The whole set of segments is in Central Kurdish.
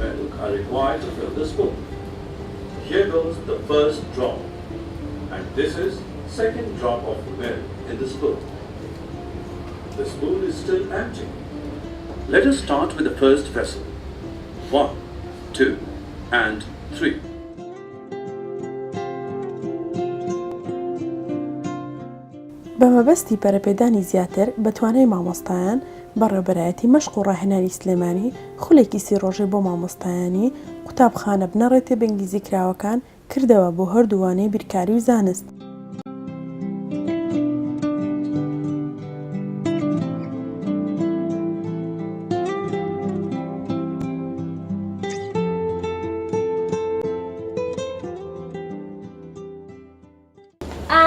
milk are required to fill the spoon. Here goes the first drop, and this is second drop of milk in the spoon. The spoon is still empty. Let us start with the first vessel. 1, 2, and 3. بەمەبەستی پەرەپێدانی زیاتر بە توانای مامۆستایان بەڕێوەبەرایەتی مەشق و ڕاهێنانی سلێمانی خولێکی سی ڕۆژێ بۆ مامۆستایانی قوتابخانە بنەڕێتە بە ئینگلیزی کراوەکان کردەوە بۆ هەردووانەی بیرکاری و زانست.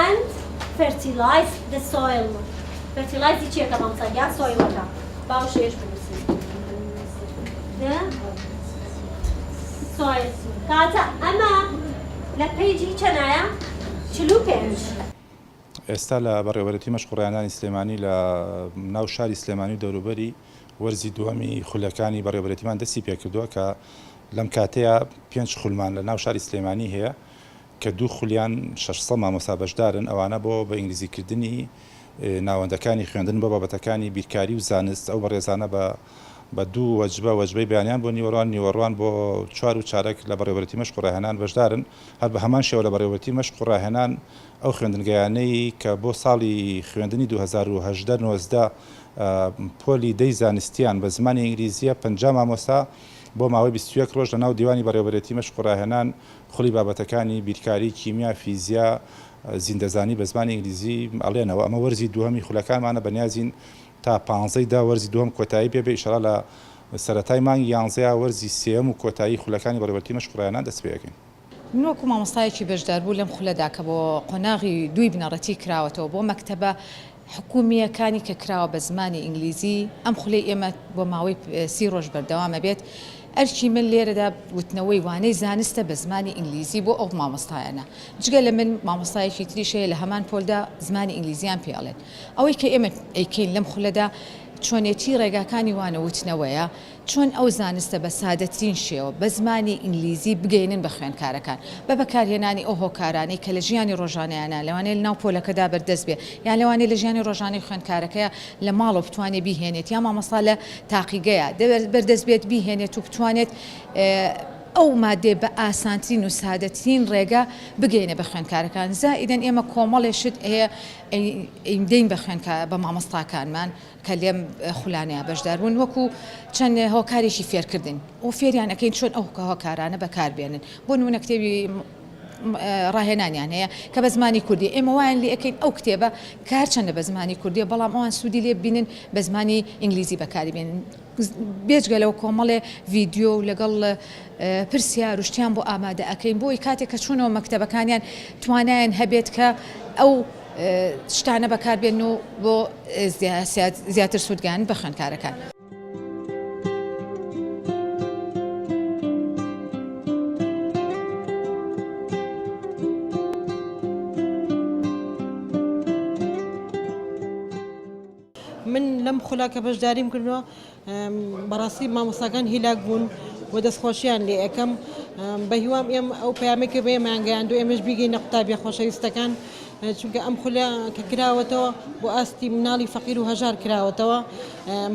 And fertilize the soil. Fertilize چیه که مامساگیان soil که باوشش بنویسیم. The soil. کاتا اما لپیجی چنایا چلو پنج. ئێستا لە بەڕێوەبەرەتی مەشق و ڕاهێنانی سلێمانی لە ناو شاری سلێمانی و دەوروبەری وەرزی دووەمی خولەکانی بەڕێوەبەرەتیمان دەستی پێکردووە کە لەم کاتەیە 5 خولمان لە ناو شاری سلێمانی هەیە کە 2 خولیان 600 مامۆستا بەشدارن ئەوانە بۆ بە ئینگلیزیکردنی ناوەندەکانی خوێندن بە بابەتەکانی بیرکاری و زانست ئەو بەڕێزانە بە 2 وەجبەی بەیانیان بۆ نیوەڕوان بۆ 4 و چارەک لە بەڕێوەبەرەتی مەشق و ڕاهێنان بەشدارن هەر بە هەمان شێوە لە بەڕێوەبەرەتی مەشق و ڕاهێنان ئەو خوێندنگەیانەی کە بۆ ساڵی خوێندنی 2018 پۆلی دەی زانستیان بە زمانی ئینگلیزیە 50 مامۆستا بۆ ماوەی 21 ڕۆژ لە ناو دیوانی بەڕێوەبەرەتی مەشق و ڕاهێنان خولی بابەتەکانی بیرکاری کیمیا فیزیا زیندەزانی بە زمانی ئینگلیزی ئەڵێنەوە ئەمە وەرزی دووەمی خولەکانمانە بەنیازین تا 15دا وەرزی دووەم کۆتایی پێ بێ ئیشەڵا لە سەرەتای مانگی 11 وەرزی سێەم و کۆتایی خولەکانی بەڕێوەبەرەتی مەشق و ڕاهێنان دەست پێ دەکەین. من وەکو مامۆستایەکی بەشدار بوو لەم خولەدا کە بۆ قۆناغی دوی بنەڕەتی کراوەتەوە بۆ مەکتەبە حکومیەکانی کە کراوە بە زمانی ئینگلیزی ئەم خولەی ئێمە بۆ ماوەی 30 ڕۆژ بەردەوامە بێت ئەرچی من لێرەدا وتنەوەی وانەی زانستە بە زمانی ئینگلیزی بۆ ئەو مامۆستایانە جگە لە من مامۆستایەکی تریشەیە لە هەمان پۆلدا زمانی ئینگلیزیان پێڵێن ئەوەی کە ئێمە ئەیکەین لەم خولەدا چۆنێتی ڕێگاکانی وانەوتنەوەیە چۆن ئەو زانستە بە سادەترین شێوە بە زمانی ئینگلیزی بگەینن بە خوێندکارەکان بە بەکارهێنانی ئەو هۆکارانی کە لە ژیانی ڕۆژانەیانە لەوانەیە لە ناو پۆلەکەدا بەردەست بێ یان لەوانەیە لە ژیانی ڕۆژانەی خوێندکارەکەیە لە ماڵەوە بتوانێت بیهێنێت یا مامۆستا لە تاقیگەیە بەردەست بێت بیهێنێت و بتوانێت ئەو مادێ بە ئاسانترین و سادەترین ڕێگە بگەینە بە خوێندکارەکان زائیدەن ئێمە کۆمەڵێشت هەیە ئیمدەین بە مامۆستاکانمان کە لێم خولانەیە بەشدار بوون وەکو چەند هۆکارێکی فێرکردن و فێریانەکەین چۆن ئەو هۆکارانە بەکاربێنن بۆ نمونە کتێبی ڕاهێنانیان هەیە کە بە زمانی کوردی ئێمە وایان لێ ئەەکەین ئەو کتێبە کار چەندە بە زمانی کوردیە بەڵام ئەوان سوودی لێ بینن بە زمانی ئینگلیزی بەکاری بێنن بێجگە لەو کۆمەڵێ ڤیددیۆ و لەگەڵ پرسیار و شتیان بۆ ئامادە ئەەکەین بۆی کاتێک کە چوونەوە مەکتەبەکانیان توانایان هەبێت کە ئەو شتانە بەکاربێن و بۆ زیاتر سوودگان بە خوێندکارەکان. من لەم خولەکە بەشداریم کردووە بەڕاستی مامۆستاکان هیلاک بوون و دەستخۆشییان لێ ئەەکەم بە هیوام ئێم ئەو پەیامێکە بە ئێمەیانگەیاندو ئێمەش بیگەینە قوتابی خۆشەویستەکان چونکە ئەم خولە کە کراوەتەوە بۆ ئاستی مناڵی فەقیر و هەژار کراوەتەوە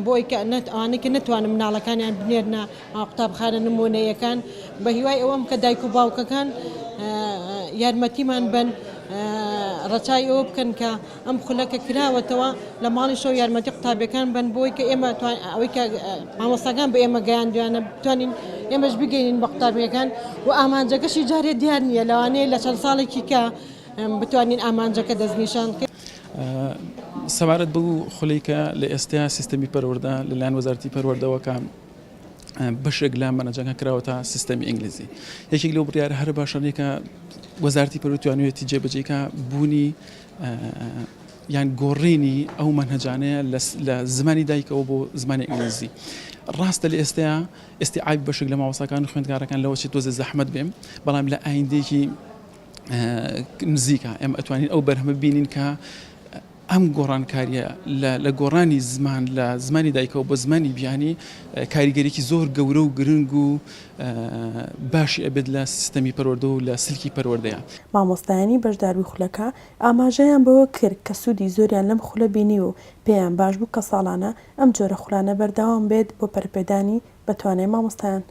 بۆی کە ئەوانەی کە نەتوانن مناڵەکانیان بنێرنە قوتابخانە نمونەیەکان بە هیوای ئەوەم کە دایک و باوکەکان یارمەتیمان بن ڕەچای ئەوە بکەن کە ئەم خولەکە کراوەتەوە لە ماڵی شەو یارمەتی قوتابیەکان بن بۆی کە ئێمە ئەوەی کە مامۆستاکان بە ئێمە گەیاندویانە بتوانین ئێمەش بگەینین بە قوتابیەکان و ئامانجەکەشی جارێ دیار نییە لەوانەیە لە چەند ساڵێکی کە بتوانین ئامانجەکە دەستنیشان کرد. سەبارەت بوو خولەیکە لە ئێستا سیستەمی پەروەردە لەلایەن وەزارەتی پەروەردەوەکە بەشێک لە مەنەجەکە کراوەتە سیستەمی ئینگلیزی یەکێک لەو بڕیارە هەر باشانەیە کە وەزارەتی پەروەردە توانوێتی جێبەجێکە بوونی یان گۆڕینی ئەو مەنهەجانەیە لە زمانی دایکەوە بۆ زمانی ئینگلیزی ڕاستە لە ئێستا عیب بەشێک لە مامۆستاکان و خوێندکارەکان لەوەچێت تۆزە زەحمەت بێم بەڵام لە ئایندێکی نزیکە ئێمە ئەتوانین ئەو بەرهەمە بینین کە ئەم گۆڕانکاریە لە گۆڕانی زمان لە زمانی دایکەوە بۆ زمانی بیانی کاریگەریکی زۆر گەورە و گرنگ و باشی ئەبێت لە سیستەمی پەروەردە و لە سلکی پەروەردەیە. مامۆستایانی بەشداروی خولەکە ئاماژەیان بەوە کرد کە سوودی زۆریان لەم خولە بینی و پێیان باش بوو کە ساڵانە ئەم جۆرە خولانە بەردەوام بێت بۆ پەرپێدانی بەتوانای مامۆستایان.